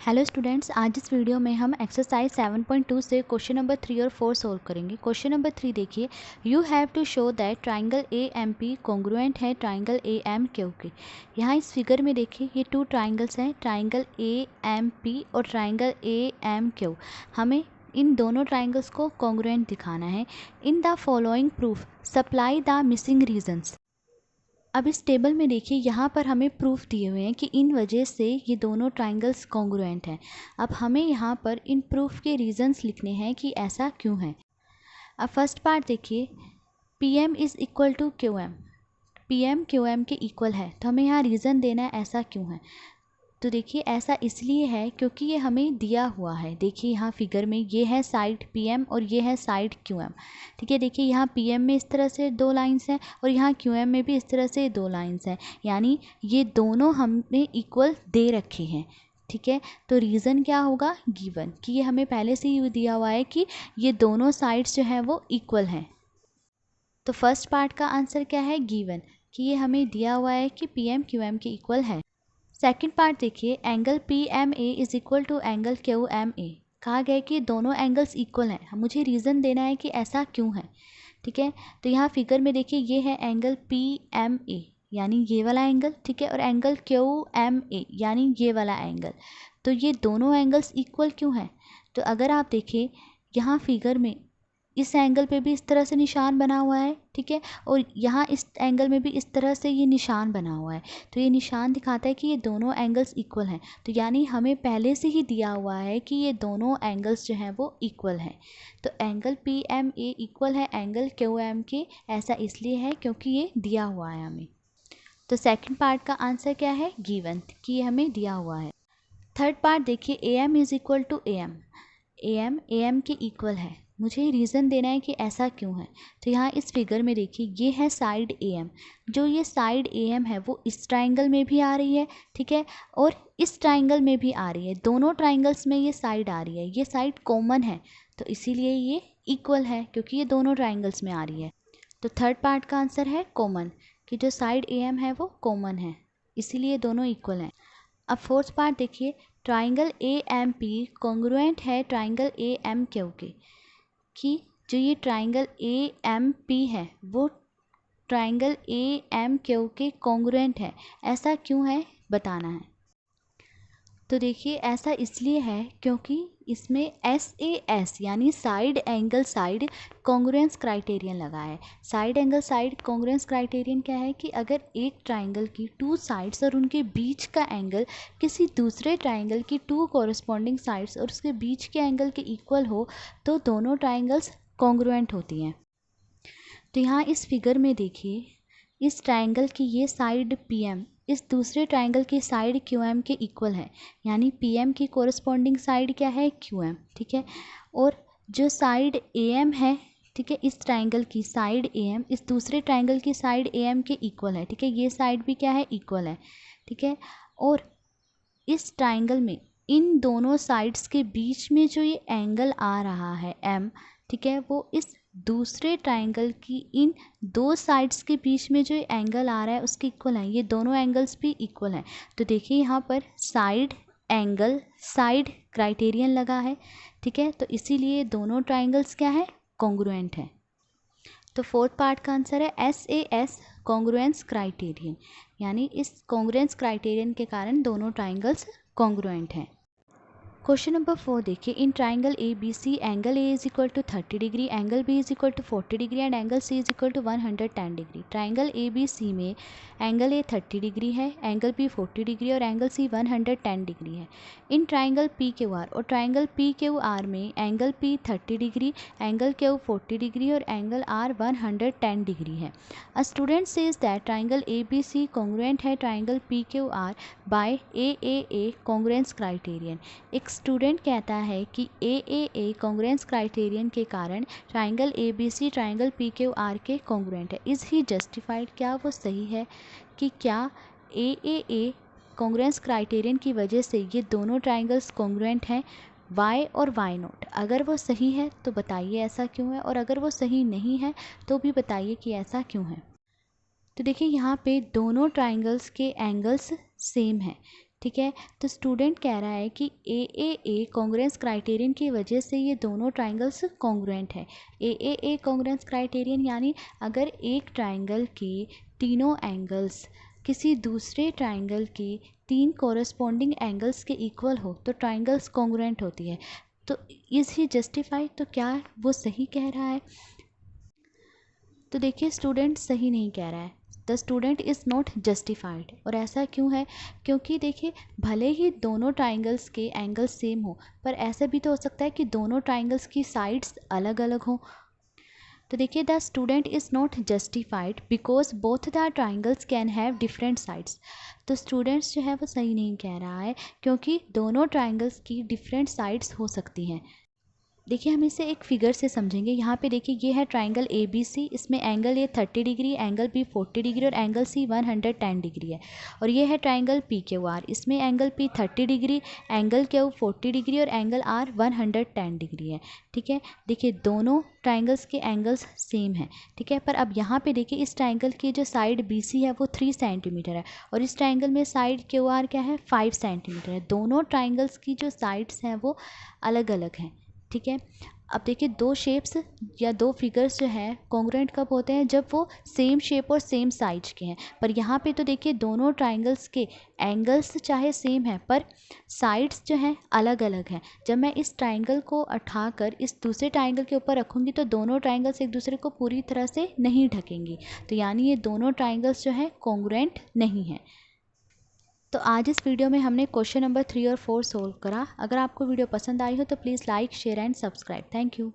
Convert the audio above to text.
Hello students, आज इस video में हम एक्सरसाइज 7.2 से क्वेश्चन नंबर 3 और 4 सोल्व करेंगे। क्वेश्चन नंबर 3 देखिए, you have to show that triangle A M P congruent है ट्राइंगल ए एम क्यू के। यहाँ इस फिगर में देखिए ये टू ट्राइंगल्स हैं, ट्राइंगल ए एम पी और ट्राइंगल ए एम क्यू। हमें इन दोनों ट्राइंगल्स को कॉन्ग्रुएंट दिखाना है। In the following proof supply the missing reasons. अब इस टेबल में देखिए यहाँ पर हमें प्रूफ दिए हुए हैं कि इन वजह से ये दोनों ट्राइंगल्स कॉन्ग्रुएंट हैं। अब हमें यहाँ पर इन प्रूफ के रीजंस लिखने हैं कि ऐसा क्यों है। अब फर्स्ट पार्ट देखिए, P M is equal to Q M, P M Q M के इक्वल है, तो हमें यहाँ रीज़न देना है ऐसा क्यों है। तो देखिए ऐसा इसलिए है क्योंकि ये हमें दिया हुआ है। देखिए यहाँ फिगर में ये है साइड पीएम और ये है साइड क्यूएम। ठीक है, देखिए यहाँ पीएम में इस तरह से दो लाइंस हैं और यहाँ क्यूएम में भी इस तरह से दो लाइंस हैं, यानी ये दोनों हमने इक्वल दे रखे हैं। ठीक है, तो रीज़न क्या होगा, गिवन, कि ये हमें पहले से ही दिया हुआ है कि ये दोनों साइड्स जो हैं वो इक्वल हैं। तो फर्स्ट पार्ट का आंसर क्या है, गिवन, कि ये हमें दिया हुआ है कि पी एम क्यू एम के इक्वल है। सेकेंड पार्ट देखिए, angle P M A is equal to angle Q M A. कहा गया है कि दोनों एंगल्स इक्वल हैं, मुझे रीज़न देना है कि ऐसा क्यों है। ठीक है, तो यहाँ फिगर में देखिए ये है एंगल पी एम ए यानी ये वाला एंगल, ठीक है, और एंगल क्यू एम ए यानी ये वाला एंगल। तो ये दोनों एंगल्स इक्वल क्यों हैं। तो अगर आप देखें यहाँ फिगर में इस एंगल पे भी इस तरह से निशान बना हुआ है, ठीक है, और यहाँ इस एंगल में भी इस तरह से ये निशान बना हुआ है। तो ये निशान दिखाता है कि ये दोनों एंगल्स इक्वल हैं। तो यानी हमें पहले से ही दिया हुआ है कि ये दोनों एंगल्स जो हैं वो इक्वल हैं। तो angle P M A equal है एंगल क्यू एम के, ऐसा इसलिए है क्योंकि ये दिया हुआ है हमें। तो सेकेंड पार्ट का आंसर क्या है, गिवन, कि ये हमें दिया हुआ है। थर्ड पार्ट देखिए, A M is equal to A M A M के इक्वल है, मुझे रीज़न देना है कि ऐसा क्यों है। तो यहाँ इस फिगर में देखिए ये है साइड ए एम, जो ये साइड ए एम है वो इस ट्राइंगल में भी आ रही है, ठीक है, और इस ट्राइंगल में भी आ रही है। दोनों ट्राइंगल्स में ये साइड आ रही है, ये साइड कॉमन है, तो इसीलिए ये इक्वल है क्योंकि ये दोनों ट्राइंगल्स में आ रही है। तो थर्ड पार्ट का आंसर है कॉमन, कि जो साइड ए एम है वो कॉमन है, इसीलिए दोनों इक्वल हैं। अब फोर्थ पार्ट देखिए, triangle A M P congruent है ट्राइंगल ए एम क्यू के, कि जो ये ट्राइंगल ए एम पी है वो ट्राइंगल ए एम क्यू के कॉन्ग्रुएंट है। ऐसा क्यों है बताना है। तो देखिए ऐसा इसलिए है क्योंकि इसमें एस ए एस यानी side angle side congruence criterion लगा है। Side angle side congruence criterion क्या है कि अगर एक ट्राइंगल की टू साइड्स और उनके बीच का एंगल किसी दूसरे ट्राइंगल की टू कॉरस्पॉन्डिंग साइड्स और उसके बीच के एंगल के इक्वल हो तो दोनों ट्राइंगल्स कॉन्ग्रुएंट होती हैं। तो यहाँ इस फिगर में देखिए, इस ट्राइंगल की ये साइड पी एम इस दूसरे ट्राइंगल की साइड क्यू एम के इक्वल है, यानी पी एम की कोरस्पॉन्डिंग साइड क्या है, क्यू एम, ठीक है, और जो साइड ए एम है, ठीक है, इस ट्राइंगल की साइड ए एम इस दूसरे ट्राइंगल की साइड ए एम के इक्वल है, ठीक है, ये साइड भी क्या है, इक्वल है, ठीक है, और इस ट्राइंगल में इन दोनों साइड्स के बीच में जो ये एंगल आ रहा है एम, ठीक है, वो इस दूसरे ट्राइंगल की इन दो साइड्स के बीच में जो एंगल आ रहा है उसके इक्वल है। ये दोनों एंगल्स भी इक्वल हैं। तो देखिए यहाँ पर साइड एंगल साइड क्राइटेरियन लगा है, ठीक है, तो इसीलिए दोनों ट्राइंगल्स क्या है, कॉन्ग्रुएंट है। तो फोर्थ पार्ट का आंसर है S A S congruence criterion, यानी इस कॉन्ग्रुएंस क्राइटेरियन के कारण दोनों ट्राइंगल्स कॉन्ग्रुएंट हैं। क्वेश्चन नंबर 4 देखिए, in triangle A B C angle A is equal to 30 degree, angle B is equal to 40 degree and angle C is equal to 110 degree. Triangle A B C में angle A 30 degree है, angle B 40 degree और angle C 110 degree है। इन triangle P Q R और triangle P Q R में angle P 30 degree, angle Q 40 degree और angle R 110 degree है। A student says that triangle A B C congruent है triangle P Q R by a congruence criterion. एक student कहता है कि a congruence criterion के कारण triangle A B C triangle P Q R के congruent है। इज़ ही जस्टिफाइड, क्या वो सही है, कि क्या ए कॉन्ग्रुएंस क्राइटेरियन की वजह से ये दोनों ट्राइंगल्स कॉन्ग्रुएंट हैं, वाई और वाई नॉट। अगर वो सही है तो बताइए ऐसा क्यों है, और अगर वो सही नहीं है तो भी बताइए कि ऐसा क्यों है। तो देखिए यहाँ पे दोनों ट्राइंगल्स के एंगल्स सेम हैं, ठीक है। तो स्टूडेंट कह रहा है कि ए कॉन्ग्रुएंस क्राइटेरियन की वजह से ये दोनों ट्राइंगल्स कॉन्ग्रुएंट है। ए कॉन्ग्रुएंस क्राइटेरियन यानी अगर एक ट्राइंगल के तीनों एंगल्स किसी दूसरे ट्राइंगल के 3 कॉरस्पॉन्डिंग एंगल्स के इक्वल हो तो ट्राइंगल्स कॉन्ग्रुएंट होती है। तो इज़ ही जस्टिफाइड, तो क्या वो सही कह रहा है? तो देखिए स्टूडेंट सही नहीं कह रहा है। The student is not justified. और ऐसा क्यों है? क्योंकि देखिए भले ही दोनों ट्राइंगल्स के एंगल्स सेम हो, पर ऐसा भी तो हो सकता है कि दोनों ट्राइंगल्स की साइड्स अलग अलग हों। तो देखिए the student is not justified because both the triangles can have different sides. तो स्टूडेंट्स जो है वो सही नहीं कह रहा है, क्योंकि दोनों ट्राइंगल्स की डिफरेंट साइड्स हो सकती हैं। देखिए हम इसे एक फिगर से समझेंगे। यहाँ पे देखिए ये है ट्राइंगल ए बी सी, इसमें angle A 30 degree, angle B 40 degree और एंगल सी 110 डिग्री है। और ये है ट्राइंगल पी क्यू आर, इसमें angle P 30 degree, angle Q 40 degree और एंगल आर 110 डिग्री है। ठीक है, देखिए दोनों ट्राइंगल्स के एंगल्स सेम है। ठीक है, पर अब यहाँ पे देखिए इस ट्राइंगल की जो साइड बी सी है वो 3 सेंटीमीटर है और इस ट्राइंगल में साइड क्यू आर क्या है 5 सेंटीमीटर है। दोनों ट्राइंगल्स की जो साइड्स हैं वो अलग अलग हैं। ठीक है, अब देखिए दो शेप्स या दो फिगर्स जो हैं कॉन्ग्रुएंट कब होते हैं? जब वो सेम शेप और सेम साइज के हैं। पर यहाँ पे तो देखिए दोनों ट्राइंगल्स के एंगल्स चाहे सेम हैं पर साइड्स जो हैं अलग अलग हैं। जब मैं इस ट्राइंगल को उठाकर इस दूसरे ट्राइंगल के ऊपर रखूँगी तो दोनों ट्राइंगल्स एक दूसरे को पूरी तरह से नहीं ढकेंगी। तो यानी ये दोनों ट्राइंगल्स जो हैं कॉन्ग्रुएंट नहीं हैं। तो आज इस वीडियो में हमने क्वेश्चन नंबर 3 और 4 सोल्व करा। अगर आपको वीडियो पसंद आई हो तो please like share and subscribe. Thank you.